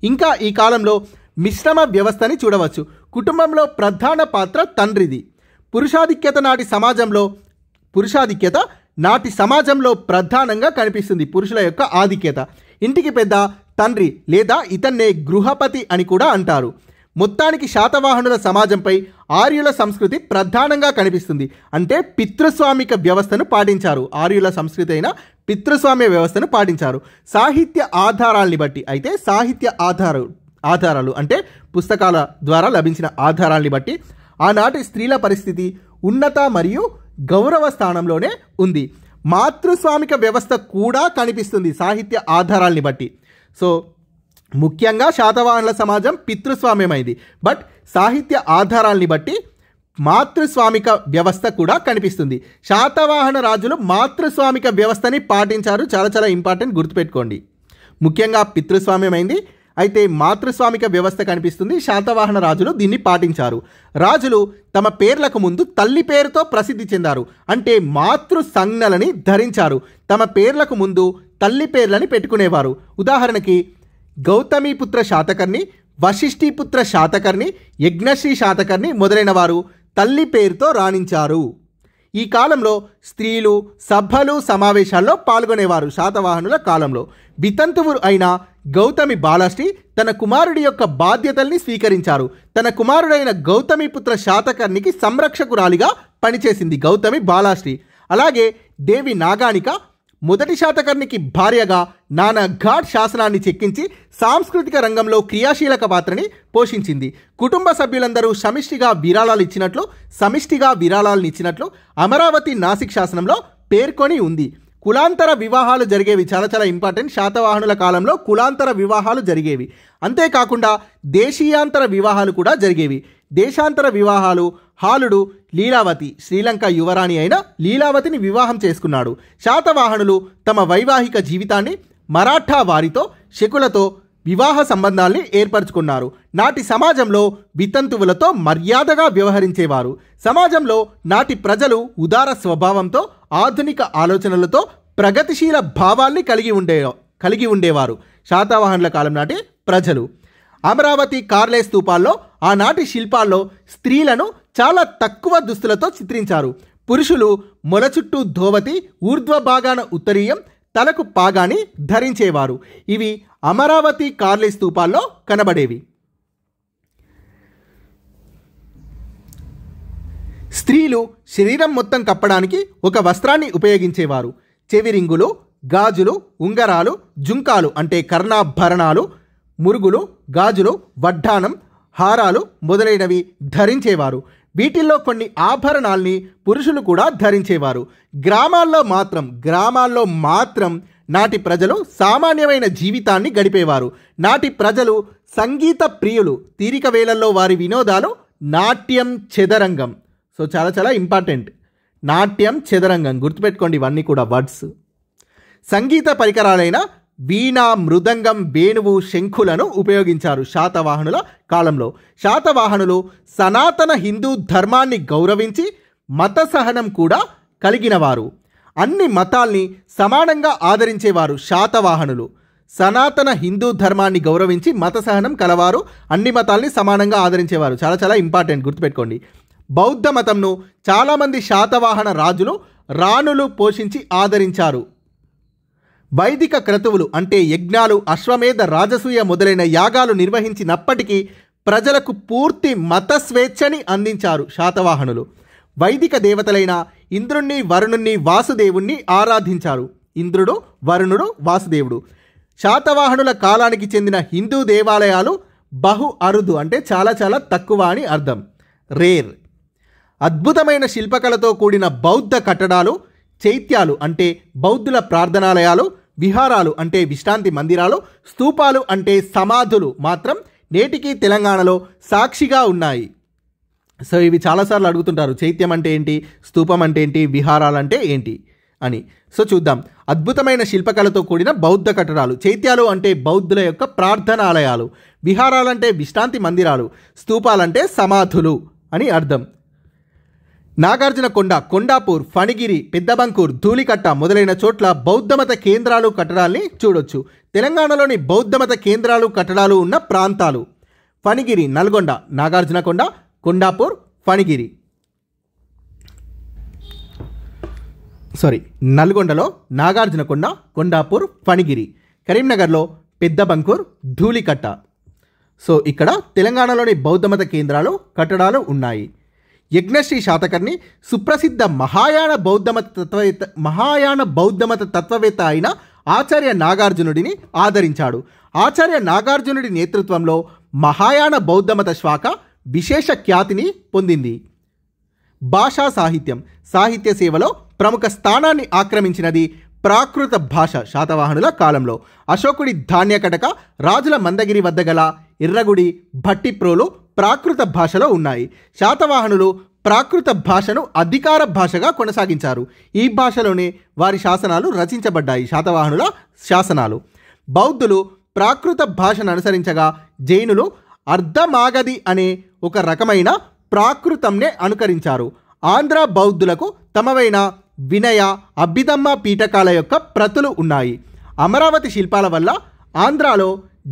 ఇంకా ఈ కాలంలో మిశ్రమ వ్యవస్థని చూడవచ్చు. కుటుంబంలో ప్రధాన పాత్ర తండ్రిది. పురుషాధిక్యత నాటి సమాజంలో ప్రధానంగా కనిపిస్తుంది. పురుషుల యొక్క ఆధిక్యత. ఇంటికి పెద్ద తండ్రి లేదా ఇతన్నే గృహపతి అని కూడా అంటారు. మొత్తానికి శాతవాహనుల సమాజంపై ఆర్యుల సంస్కృతి ప్రధానంగా కనిపిస్తుంది. అంటే పితృస్వామిక వ్యవస్థను పాటించారు. ఆర్యుల సంస్కృతి అయిన పితృస్వామ్య వ్యవస్థను పాటించారు. సాహిత్య ఆధారాల్ని బట్టి అయితే సాహిత్య ఆధారాలు అంటే పుస్తకాల ద్వారా లభించిన ఆధారాల్ని బట్టి ఆనాటి స్త్రీల పరిస్థితి ఉన్నత మరియు గౌరవ స్థానంలోనే ఉంది. మాతృస్వామిక వ్యవస్థ కూడా కనిపిస్తుంది సాహిత్య ఆధారాల్ని బట్టి. సో ముఖ్యంగా శాతవాహనుల సమాజం పితృస్వామ్యమైంది. బట్ సాహిత్య ఆధారాల్ని బట్టి మాతృస్వామిక వ్యవస్థ కూడా కనిపిస్తుంది. శాతవాహన రాజులు మాతృస్వామిక వ్యవస్థని పాటించారు. చాలా చాలా ఇంపార్టెంట్, గుర్తుపెట్టుకోండి. ముఖ్యంగా పితృస్వామ్యమైంది, అయితే మాతృస్వామిక వ్యవస్థ కనిపిస్తుంది. శాతవాహన రాజులు దీన్ని పాటించారు. రాజులు తమ పేర్లకు ముందు తల్లి పేరుతో ప్రసిద్ధి చెందారు. అంటే మాతృ సంజ్ఞలని ధరించారు. తమ పేర్లకు ముందు తల్లి పేర్లని పెట్టుకునేవారు. ఉదాహరణకి గౌతమిపుత్ర శాతకర్ణి, వశిష్ఠిపుత్ర శాతకర్ణి, యజ్ఞశ్రీ శాతకర్ణి మొదలైన వారు తల్లి పేరుతో రాణించారు. ఈ కాలంలో స్త్రీలు సభలు, సమావేశాల్లో పాల్గొనేవారు. శాతవాహనుల కాలంలో వితంతువు అయిన గౌతమి బాలశ్రీ తన కుమారుడి యొక్క బాధ్యతల్ని స్వీకరించారు. తన కుమారుడైన గౌతమిపుత్ర శాతకర్ణికి సంరక్షకురాలిగా పనిచేసింది గౌతమి బాలశ్రీ. అలాగే దేవి నాగానిక మొదటి శాతకర్ణికి భార్యగా నానా ఘాట్ శాసనాన్ని చెక్కించి సాంస్కృతిక రంగంలో క్రియాశీలక పాత్రని పోషించింది. కుటుంబ సభ్యులందరూ సమిష్టిగా విరాళాలను ఇచ్చినట్లు అమరావతి నాసిక్ శాసనంలో పేర్కొని ఉంది. కులాంతర వివాహాలు జరిగేవి. చాలా చాలా ఇంపార్టెంట్. శాతవాహనుల కాలంలో కులాంతర వివాహాలు జరిగేవి. అంతేకాకుండా దేశీయాంతర వివాహాలు కూడా జరిగేవి. దేశాంతర వివాహాలు హాలుడు లీలావతి, శ్రీలంక యువరాణి అయిన లీలావతిని వివాహం చేసుకున్నాడు. శాతవాహనులు తమ వైవాహిక జీవితాన్ని మరాఠా వారితో, శకులతో వివాహ సంబంధాల్ని ఏర్పరచుకున్నారు. నాటి సమాజంలో వితంతువులతో మర్యాదగా వ్యవహరించేవారు. సమాజంలో నాటి ప్రజలు ఉదార స్వభావంతో, ఆధునిక ఆలోచనలతో, ప్రగతిశీల భావాల్ని కలిగి ఉండేవారు శాతవాహనుల కాలం నాటి ప్రజలు. అమరావతి కార్లే స్తూపాల్లో ఆనాటి శిల్పాల్లో స్త్రీలను చాలా తక్కువ దుస్తులతో చిత్రించారు. పురుషులు మొల చుట్టూ ధోవతి, ఊర్ధ్వ భాగాన ఉత్తరీయం, తలకు పాగాని ధరించేవారు. ఇవి అమరావతి కార్లే స్తూపాల్లో కనబడేవి. స్త్రీలు శరీరం మొత్తం కప్పడానికి ఒక వస్త్రాన్ని ఉపయోగించేవారు. చెవిరింగులు, గాజులు, ఉంగరాలు, జుంకాలు అంటే కర్ణాభరణాలు, మురుగులు, గాజులు, వడ్డానం, హారాలు మొదలైనవి ధరించేవారు. వీటిల్లో కొన్ని ఆభరణాల్ని పురుషులు కూడా ధరించేవారు. గ్రామాల్లో మాత్రం నాటి ప్రజలు సామాన్యమైన జీవితాన్ని గడిపేవారు. నాటి ప్రజలు సంగీత ప్రియులు. తీరిక వేళల్లో వారి వినోదాలు నాట్యం, చదరంగం. సో చాలా చాలా ఇంపార్టెంట్. నాట్యం, చదరంగం గుర్తుపెట్టుకోండి, ఇవన్నీ కూడా వర్డ్స్. సంగీత పరికరాలైన వీణ, మృదంగం, వేణువు, శంఖులను ఉపయోగించారు శాతవాహనుల కాలంలో. శాతవాహనులు సనాతన హిందూ ధర్మాన్ని గౌరవించి మత సహనం కూడా కలిగినవారు. అన్ని మతాల్ని సమానంగా ఆదరించేవారు శాతవాహనులు. సనాతన హిందూ ధర్మాన్ని గౌరవించి మత సహనం కలవారు, అన్ని మతాల్ని సమానంగా ఆదరించేవారు. చాలా చాలా ఇంపార్టెంట్, గుర్తుపెట్టుకోండి. బౌద్ధ మతంను చాలామంది శాతవాహన రాజులు, రాణులు పోషించి ఆదరించారు. వైదిక క్రతువులు అంటే యజ్ఞాలు, అశ్వమేధ, రాజసూయ మొదలైన యాగాలు నిర్వహించినప్పటికీ ప్రజలకు పూర్తి మత స్వేచ్ఛని అందించారు శాతవాహనులు. వైదిక దేవతలైన ఇంద్రుణ్ణి, వరుణుణ్ణి, వాసుదేవుణ్ణి ఆరాధించారు. ఇంద్రుడు, వరుణుడు, వాసుదేవుడు. శాతవాహనుల కాలానికి చెందిన హిందూ దేవాలయాలు బహు అరుదు అంటే చాలా చాలా తక్కువ అని అర్థం, రేర్. అద్భుతమైన శిల్పకళతో కూడిన బౌద్ధ కట్టడాలు, చైత్యాలు అంటే బౌద్ధుల ప్రార్థనాలయాలు, విహారాలు అంటే విశ్రాంతి మందిరాలు, స్తూపాలు అంటే సమాధులు మాత్రం నేటికి తెలంగాణలో సాక్షిగా ఉన్నాయి. సో ఇవి చాలాసార్లు అడుగుతుంటారు, చైత్యం అంటే ఏంటి, స్తూపం అంటే ఏంటి, విహారాలు అంటే ఏంటి అని. సో చూద్దాం. అద్భుతమైన శిల్పకళతో కూడిన బౌద్ధ కట్టడాలు. చైత్యాలు అంటే బౌద్ధుల యొక్క ప్రార్థనాలయాలు, విహారాలంటే విశ్రాంతి మందిరాలు, స్తూపాలంటే సమాధులు అని అర్థం. నాగార్జునకొండ, కొండాపూర్, ఫణిగిరి, పెద్దబంకూర్, ధూళికట్ట మొదలైన చోట్ల బౌద్ధమత కేంద్రాలు, కట్టడాల్ని చూడొచ్చు. తెలంగాణలోని బౌద్ధమత కేంద్రాలు, కట్టడాలు ఉన్న ప్రాంతాలు: ఫణిగిరి, నల్గొండ, నాగార్జునకొండ, కొండాపూర్, ఫణిగిరి. నల్గొండలో నాగార్జునకొండ, కొండాపూర్, ఫణిగిరి. కరీంనగర్లో పెద్దబంకూర్, ధూళికట్ట. సో ఇక్కడ తెలంగాణలోని బౌద్ధమత కేంద్రాలు, కట్టడాలు ఉన్నాయి. యజ్ఞశ్రీ శాతకర్ణి సుప్రసిద్ధ మహాయాన బౌద్ధమత తత్వవేత్త అయిన ఆచార్య నాగార్జునుడిని ఆదరించాడు. ఆచార్య నాగార్జునుడి నేతృత్వంలో మహాయాన బౌద్ధమత శాఖ విశేష ఖ్యాతిని పొందింది. భాషా సాహిత్యం, సాహిత్య సేవలో ప్రముఖ స్థానాన్ని ఆక్రమించినది ప్రాకృత భాష శాతవాహనుల కాలంలో. అశోకుడి ధాన్యకటక, రాజుల మందగిరి వద్ద గల ఎర్రగుడి, భట్టిప్రోలు ప్రాకృత భాషలో ఉన్నాయి. శాతవాహనులు ప్రాకృత భాషను అధికార భాషగా కొనసాగించారు. ఈ భాషలోనే వారి శాసనాలు రచించబడ్డాయి, శాతవాహనుల శాసనాలు. బౌద్ధులు ప్రాకృత భాషను అనుసరించగా జైనులు అర్ధమాగధి అనే ఒక రకమైన ప్రాకృతంనే అనుకరించారు. ఆంధ్ర బౌద్ధులకు తమవైన వినయ, అభిధమ్మ పీఠకాల యొక్క ప్రతులు ఉన్నాయి. అమరావతి శిల్పాల వల్ల ఆంధ్రాలో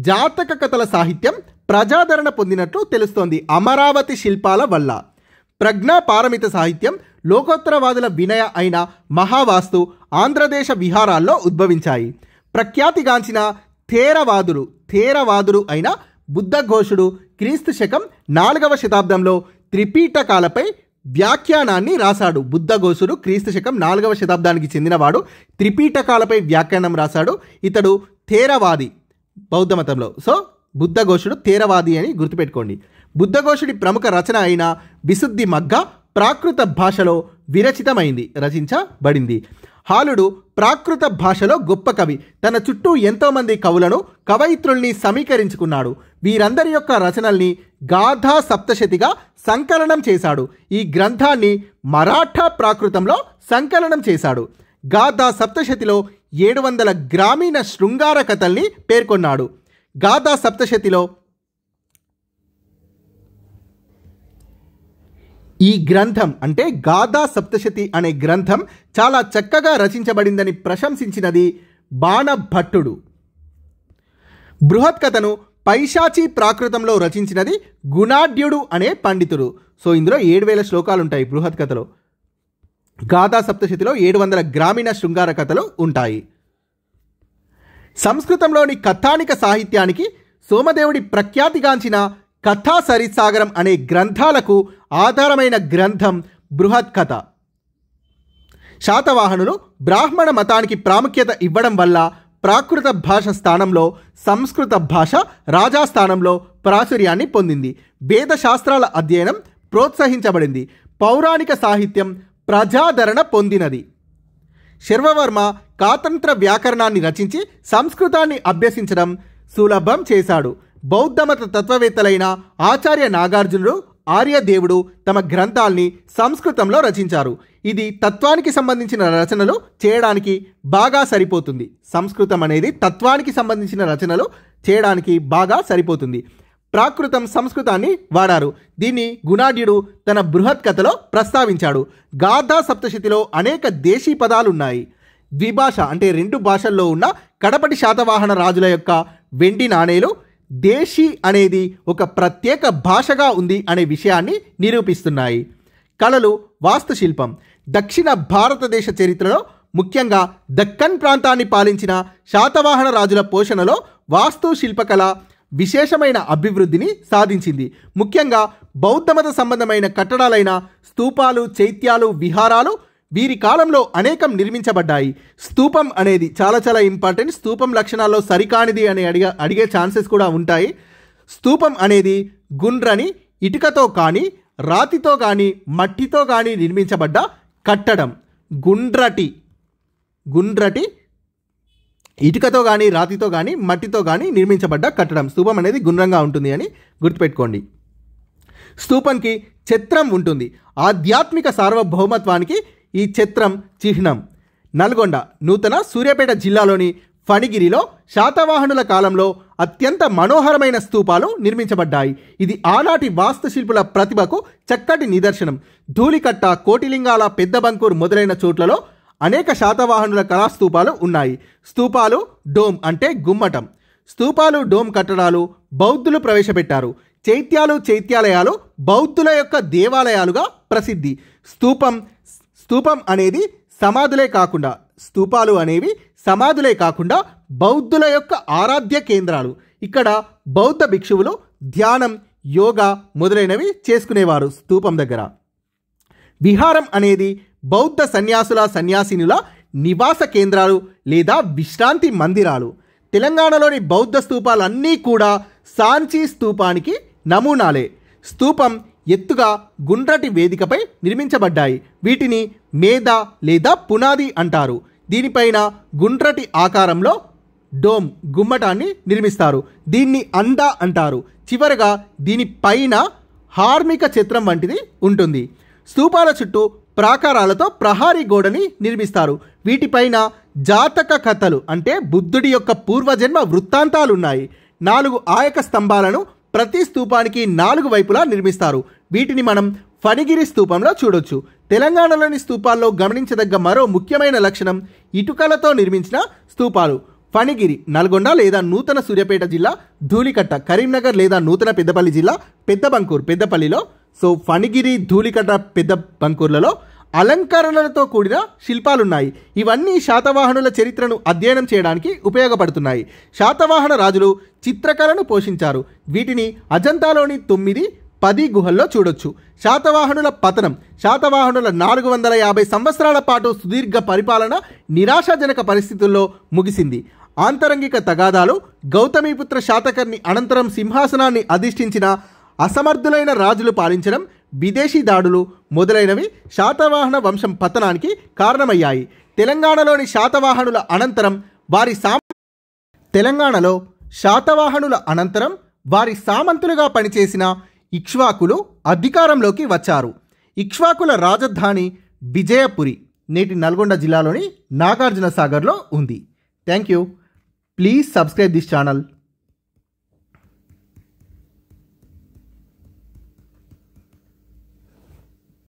జాతక కథల సాహిత్యం ప్రజాదరణ పొందినట్లు తెలుస్తోంది. అమరావతి శిల్పాల వల్ల ప్రజ్ఞాపారమిత సాహిత్యం, లోకోత్తరవాదుల వినయ అయిన మహావాస్తు ఆంధ్రదేశ విహారాల్లో ఉద్భవించాయి. ప్రఖ్యాతిగాంచిన థేరవాదుడు అయిన బుద్ధఘోషుడు క్రీస్తు శకం 4వ శతాబ్దంలో త్రిపీఠకాలపై వ్యాఖ్యానాన్ని రాశాడు. బుద్ధఘోషుడు క్రీస్తు శకం 4వ శతాబ్దానికి చెందినవాడు. త్రిపీఠకాలపై వ్యాఖ్యానం రాశాడు. ఇతడు థేరవాది బౌద్ధమతంలో. సో బుద్ధఘోషుడు థేరవాది అని గుర్తుపెట్టుకోండి. బుద్ధఘోషుడి ప్రముఖ రచన అయిన విశుద్ధి మగ్గ ప్రాకృత భాషలో రచించబడింది. హాలుడు ప్రాకృత భాషలో గొప్ప కవి. తన చుట్టూ ఎంతోమంది కవులను, కవయిత్రుల్ని సమీకరించుకున్నాడు. వీరందరి యొక్క రచనల్ని గాథా సప్తశతిగా సంకలనం చేశాడు. ఈ గ్రంథాన్ని మరాఠా ప్రాకృతంలో సంకలనం చేశాడు. గాథా సప్తశతిలో 700 గ్రామీణ శృంగార కథల్ని పేర్కొన్నాడు. గాథా సప్తశతిలో ఈ గ్రంథం అంటే గాథా సప్తశతి అనే గ్రంథం చాలా చక్కగా రచించబడిందని ప్రశంసించినది బాణభట్టుడు. బృహత్ కథను పైశాచి ప్రాకృతంలో రచించినది గుణాఢ్యుడు అనే పండితుడు. సో ఇందులో 7000 శ్లోకాలు ఉంటాయి బృహత్ కథలో. గాథా సప్తశతిలో 700 గ్రామీణ శృంగార కథలు ఉంటాయి. సంస్కృతంలోని కథానిక సాహిత్యానికి సోమదేవుడి ప్రఖ్యాతిగాంచిన కథా సరిసాగరం అనే గ్రంథాలకు ఆధారమైన గ్రంథం బృహత్ కథ. శాతవాహనులు బ్రాహ్మణ మతానికి ప్రాముఖ్యత ఇవ్వడం వల్ల ప్రాకృత భాష స్థానంలో సంస్కృత భాష రాజాస్థానంలో ప్రాచుర్యాన్ని పొందింది. వేద శాస్త్రాల అధ్యయనం ప్రోత్సహించబడింది. పౌరాణిక సాహిత్యం ప్రజాదరణ పొందినది. శర్వవర్మ కాతంత్ర వ్యాకరణాన్ని రచించి సంస్కృతాన్ని అభ్యసించడం సులభం చేశాడు. బౌద్ధమత తత్వవేత్తలైన ఆచార్య నాగార్జునుడు, ఆర్యదేవుడు తమ గ్రంథాల్ని సంస్కృతంలో రచించారు. ఇది తత్వానికి సంబంధించిన రచనలు చేయడానికి బాగా సరిపోతుంది. సంస్కృతం అనేది తత్వానికి సంబంధించిన రచనలు చేయడానికి బాగా సరిపోతుంది. ప్రాకృతం సంస్కృతాన్ని వాడారు. దీన్ని గుణాఢ్యుడు తన బృహత్ కథలో ప్రస్తావించాడు. గాథా సప్తశతిలో అనేక దేశీ పదాలున్నాయి. ద్విభాష అంటే 2 భాషల్లో ఉన్న కడపటి శాతవాహన రాజుల యొక్క వెండి నాణేలు దేశీ అనేది ఒక ప్రత్యేక భాషగా ఉంది అనే విషయాన్ని నిరూపిస్తున్నాయి. కళలు, వాస్తుశిల్పం. దక్షిణ భారతదేశ చరిత్రలో ముఖ్యంగా దక్కన్ ప్రాంతాన్ని పాలించిన శాతవాహన రాజుల పోషణలో వాస్తు శిల్పకళ విశేషమైన అభివృద్ధిని సాధించింది. ముఖ్యంగా బౌద్ధమత సంబంధమైన కట్టడాలైన స్తూపాలు, చైత్యాలు, విహారాలు వీరి కాలంలో అనేకం నిర్మించబడ్డాయి. స్తూపం అనేది చాలా ఇంపార్టెంట్. స్తూపం లక్షణాల్లో సరికానిది అని అడిగే ఛాన్సెస్ కూడా ఉంటాయి. స్తూపం అనేది గుండ్రని ఇటుకతో కానీ రాతితో కానీ మట్టితో కానీ నిర్మించబడ్డ కట్టడం. గుండ్రటి ఇటుకతో కానీ రాతితో కానీ మట్టితో కానీ నిర్మించబడ్డ కట్టడం. స్తూపం అనేది గుండ్రంగా ఉంటుంది అని గుర్తుపెట్టుకోండి. స్తూపంకి ఛత్రం ఉంటుంది. ఆధ్యాత్మిక సార్వభౌమత్వానికి ఈ ఛత్రం చిహ్నం. నల్గొండ నూతన సూర్యాపేట జిల్లాలోని ఫణిగిరిలో శాతవాహనుల కాలంలో అత్యంత మనోహరమైన స్తూపాలు నిర్మించబడ్డాయి. ఇది ఆనాటి వాస్తుశిల్పుల ప్రతిభకు చక్కటి నిదర్శనం. ధూళికట్ట, కోటిలింగాల, పెద్ద బంకూర్ మొదలైన చోట్లలో అనేక శాతవాహనుల కళాస్తూపాలు ఉన్నాయి. స్తూపాలు, డోమ్ అంటే గుమ్మటం. స్తూపాలు, డోమ్ కట్టడాలు బౌద్ధులు ప్రవేశపెట్టారు. చైత్యాలు, చైత్యాలయాలు బౌద్ధుల యొక్క దేవాలయాలుగా ప్రసిద్ధి. స్తూపం అనేది స్తూపాలు అనేవి సమాధులే కాకుండా బౌద్ధుల యొక్క ఆరాధ్య కేంద్రాలు. ఇక్కడ బౌద్ధ భిక్షువులు ధ్యానం, యోగా మొదలైనవి చేసుకునేవారు స్తూపం దగ్గర. విహారం అనేది బౌద్ధ సన్యాసినుల నివాస కేంద్రాలు లేదా విశ్రాంతి మందిరాలు. తెలంగాణలోని బౌద్ధ స్తూపాలన్నీ కూడా సాంచి స్తూపానికి నమూనాలే. స్తూపం ఎత్తుగా గుండ్రటి వేదికపై నిర్మించబడ్డాయి. వీటిని మేద లేదా పునాది అంటారు. దీనిపైన గుండ్రటి ఆకారంలో డోమ్ గుమ్మటాన్ని నిర్మిస్తారు. దీన్ని అండ అంటారు. చివరగా దీనిపైన హార్మిక ఛత్రం వంటిది ఉంటుంది. స్తూపాల చుట్టూ ప్రాకారాలతో ప్రహారీ గోడని నిర్మిస్తారు. వీటిపైన జాతక కథలు అంటే బుద్ధుడి యొక్క పూర్వజన్మ వృత్తాంతాలున్నాయి. 4 ఆయక స్తంభాలను ప్రతి స్తూపానికి 4 వైపులా నిర్మిస్తారు. వీటిని మనం ఫణిగిరి స్తూపంలో చూడొచ్చు. తెలంగాణలోని స్తూపాల్లో గమనించదగ్గ మరో ముఖ్యమైన లక్షణం ఇటుకలతో నిర్మించిన స్తూపాలు. ఫణిగిరి నల్గొండ లేదా నూతన సూర్యాపేట జిల్లా, ధూళికట్ట కరీంనగర్ లేదా నూతన పెద్దపల్లి జిల్లా, పెద్ద బంకూర్ పెద్దపల్లిలో. సో ఫణిగిరి, ధూళికట్ట, పెద్ద బంకూర్లలో అలంకరణలతో కూడిన శిల్పాలున్నాయి. ఇవన్నీ శాతవాహనుల చరిత్రను అధ్యయనం చేయడానికి ఉపయోగపడుతున్నాయి. శాతవాహన రాజులు చిత్రకళను పోషించారు. వీటిని అజంతాలోని 9, 10 గుహల్లో చూడొచ్చు. శాతవాహనుల పతనం. శాతవాహనుల 450 సంవత్సరాల పాటు సుదీర్ఘ పరిపాలన నిరాశాజనక పరిస్థితుల్లో ముగిసింది. ఆంతరంగిక తగాదాలు, గౌతమీపుత్ర శాతకర్ణి అనంతరం సింహాసనాన్ని అధిష్ఠించిన అసమర్థులైన రాజులు పాలించడం, విదేశీ దాడులు మొదలైనవి శాతవాహన వంశం పతనానికి కారణమయ్యాయి. తెలంగాణలో శాతవాహనుల అనంతరం వారి సామంతులుగా పనిచేసిన ఇక్ష్వాకులు అధికారంలోకి వచ్చారు. ఇక్ష్వాకుల రాజధాని విజయపురి నేటి నల్గొండ జిల్లాలోని నాగార్జున సాగర్లో ఉంది. Thank you. Please subscribe this channel.